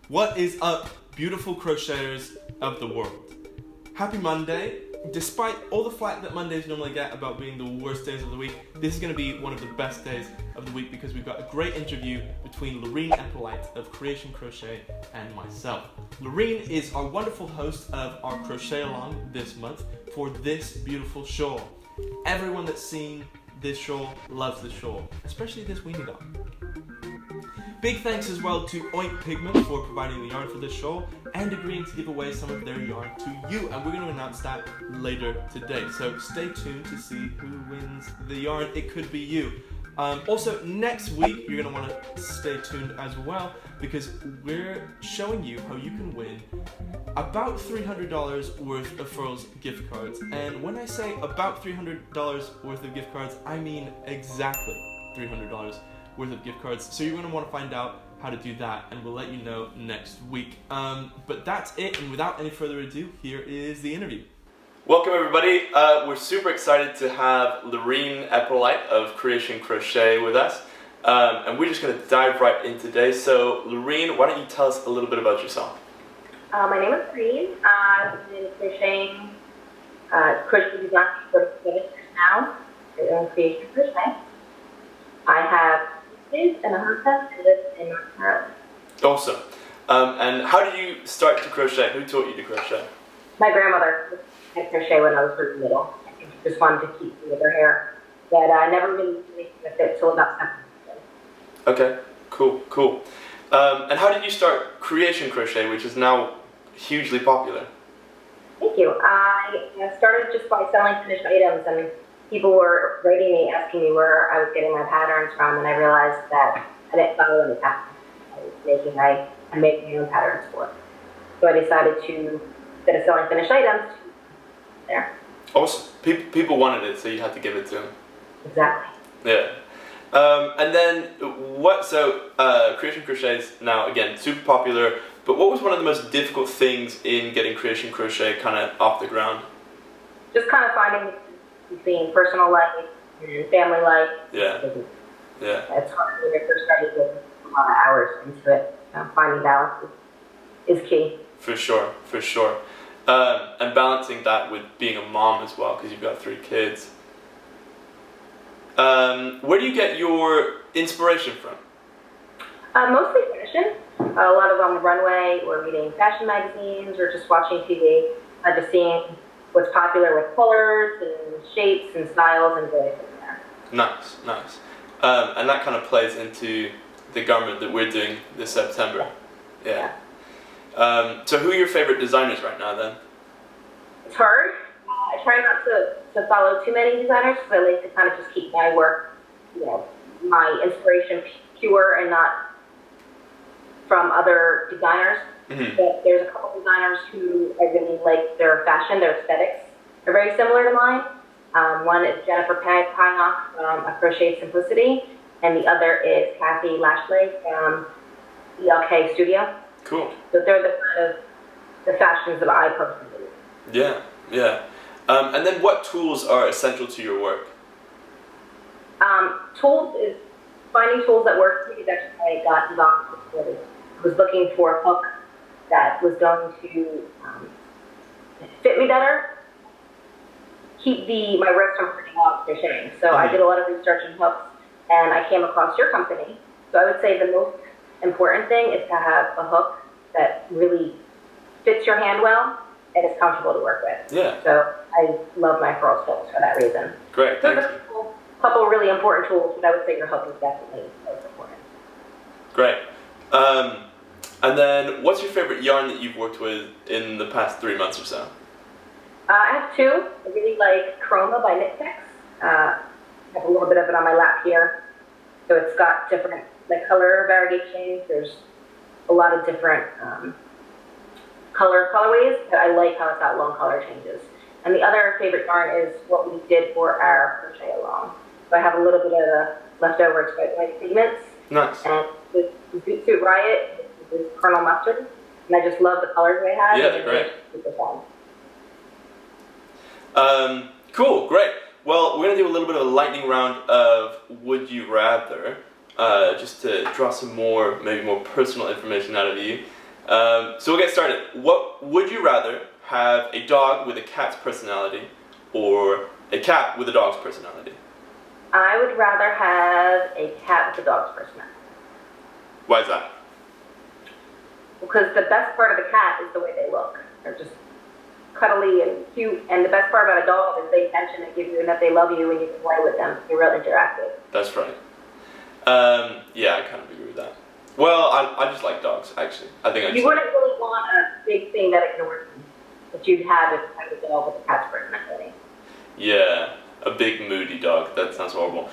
What is up, beautiful crocheters of the world? Happy Monday. Despite all the flack that Mondays normally get about being the worst days of the week, this is going to be one of the best days of the week because we've got a great interview between Lorene Eppolite of Cre8tion Crochet and myself. Lorene is our wonderful host of our crochet along this month for this beautiful shawl. Everyone that's seen this shawl loves this shawl, especially this weenie dot. Big thanks as well to Oink Pigments for providing the yarn for this shawl and agreeing to give away some of their yarn to you, and we're going to announce that later today. So stay tuned to see who wins the yarn. It could be you. Also, next week you're going to want to stay tuned as well because we're showing you how you can win about $300 worth of Furls gift cards. And when I say about $300 worth of gift cards, I mean exactly $300 worth of gift cards. So you're going to want to find out how to do that, and we'll let you know next week. But that's it, and without any further ado, here is the interview. Welcome everybody. We're super excited to have Lorene Eppolite of Cre8tion Crochet with us, and we're just going to dive right in today. So Lorene, why don't you tell us a little bit about yourself? My name is Lorene. I've been crocheting design for 7 years now in Cre8tion Crochet. I have kids and a husband and live in North Carolina. Awesome. And how did you start to crochet? Who taught you to crochet? My grandmother had crochet when I was really little. I think she just wanted to keep me with her hair. But I never really did anything with it until about 7 years ago. Okay, cool. And how did you start Cre8tion Crochet, which is now hugely popular? Thank you. I started just by selling finished items, and people were writing me, asking me where I was getting my patterns from, and I realized that I didn't follow any patterns I made my own patterns for it. So I decided to, instead of selling finished items, there. Awesome. People wanted it, so you had to give it to them. Exactly. Yeah. And then Cre8tion Crochet is now, again, super popular, but what was one of the most difficult things in getting Cre8tion Crochet kind of off the ground? Just kind of finding between personal life and family life. Yeah. It's hard when you're first starting with a lot of hours into it. Finding balance is key. For sure. And balancing that with being a mom as well, because you've got 3 kids. Where do you get your inspiration from? Mostly fashion. A lot of on the runway, or reading fashion magazines, or just watching TV. Just seeing what's popular with colors and shapes and styles and going from there. Nice. And that kind of plays into the garment that we're doing this September. Yeah. So who are your favorite designers right now then? It's hard. I try not to follow too many designers because I like to kind of just keep my work, my inspiration pure and not from other designers. Mm-hmm. But there's a couple designers who I really like their fashion, their aesthetics are very similar to mine. One is Jennifer Pinock from A Crochet Simplicity, and the other is Kathy Lashley from ELK Studio. Cool. So they're the kind of the fashions that I personally use. Yeah. And then what tools are essential to your work? Tools is finding tools that work for me. That's why I got involved with it. I was looking for a hook that was going to fit me better, keep my wrist from hurting while crocheting. So I did a lot of research in hooks, and I came across your company. So I would say the most important thing is to have a hook that really fits your hand well and is comfortable to work with. Yeah. So I love my Furls hooks for that reason. Great, thank you. A couple of really important tools, but I would say your hook is definitely most important. Great. And then what's your favorite yarn that you've worked with in the past 3 months or so? I have 2. I really like Chroma by Knit-Tex. I have a little bit of it on my lap here. So it's got different color variations. There's a lot of different colorways, but I like how it's got long color changes. And the other favorite yarn is what we did for our crochet along. So I have a little bit of the leftovers by Oink Pigments. Nice. And with Boot Suit Riot, with Colonel Mustard. And I just love the colors they have. Yeah, they're great. Super fun. Cool, great. Well, we're going to do a little bit of a lightning round of Would You Rather, just to draw some maybe more personal information out of you. So we'll get started. What would you rather have, a dog with a cat's personality or a cat with a dog's personality? I would rather have a cat with a dog's personality. Why is that? Because the best part of the cat is the way they look. They're just cuddly and cute, and the best part about a dog is the attention they give you and that they love you and you can play with them. You're real interactive. That's right. Yeah, I kind of agree with that. Well, I just like dogs, actually. I think You wouldn't really want a big thing that it can work that you'd have if you had a dog with a cat's personality. Yeah, a big moody dog. That sounds horrible.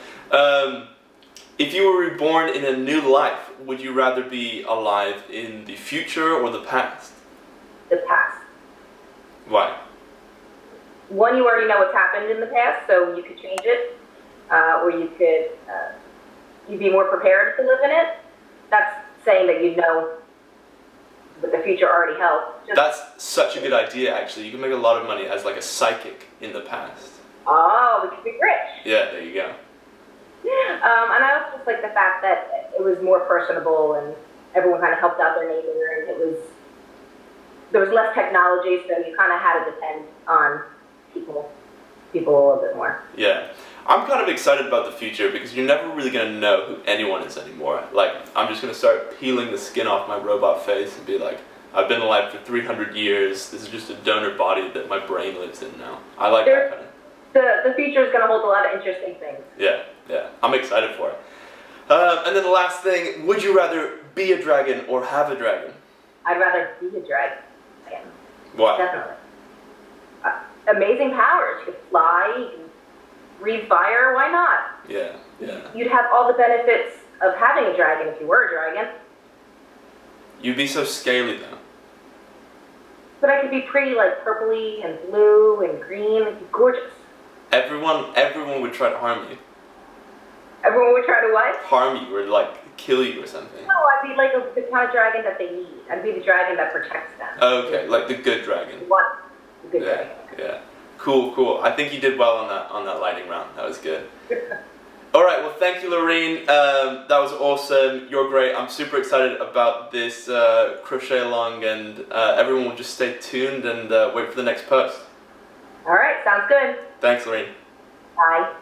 If you were reborn in a new life, would you rather be alive in the future or the past? The past. Why? One, you already know what's happened in the past, so you could change it, or you could you'd be more prepared to live in it. That's saying that you know what the future already held. That's such a good idea, actually. You can make a lot of money as like a psychic in the past. Oh, we could be rich. Yeah, there you go. And I also just like the fact that it was more personable and everyone kind of helped out their neighbor, and there was less technology, so you kind of had to depend on people a little bit more. Yeah. I'm kind of excited about the future because you're never really going to know who anyone is anymore. Like, I'm just going to start peeling the skin off my robot face and be like, I've been alive for 300 years. This is just a donor body that my brain lives in now. I like that kind of. The future is going to hold a lot of interesting things. Yeah. I'm excited for it. And then the last thing, would you rather be a dragon or have a dragon? I'd rather be a dragon. Why? Definitely. Amazing powers. You could fly, you can breathe fire. Why not? Yeah. You'd have all the benefits of having a dragon if you were a dragon. You'd be so scaly though. But I could be pretty, like purpley and blue and green. It'd be gorgeous. Everyone would try to harm you. Everyone would try to what? Harm you or like kill you or something. No, I'd be like the kind of dragon that they need. I'd be the dragon that protects them. Okay, like the good dragon. What? The good dragon. Yeah. Cool. I think you did well on that lightning round. That was good. All right. Well, thank you, Lorene. That was awesome. You're great. I'm super excited about this crochet along, and everyone will just stay tuned and wait for the next post. All right. Sounds good. Thanks, Lorene. Bye.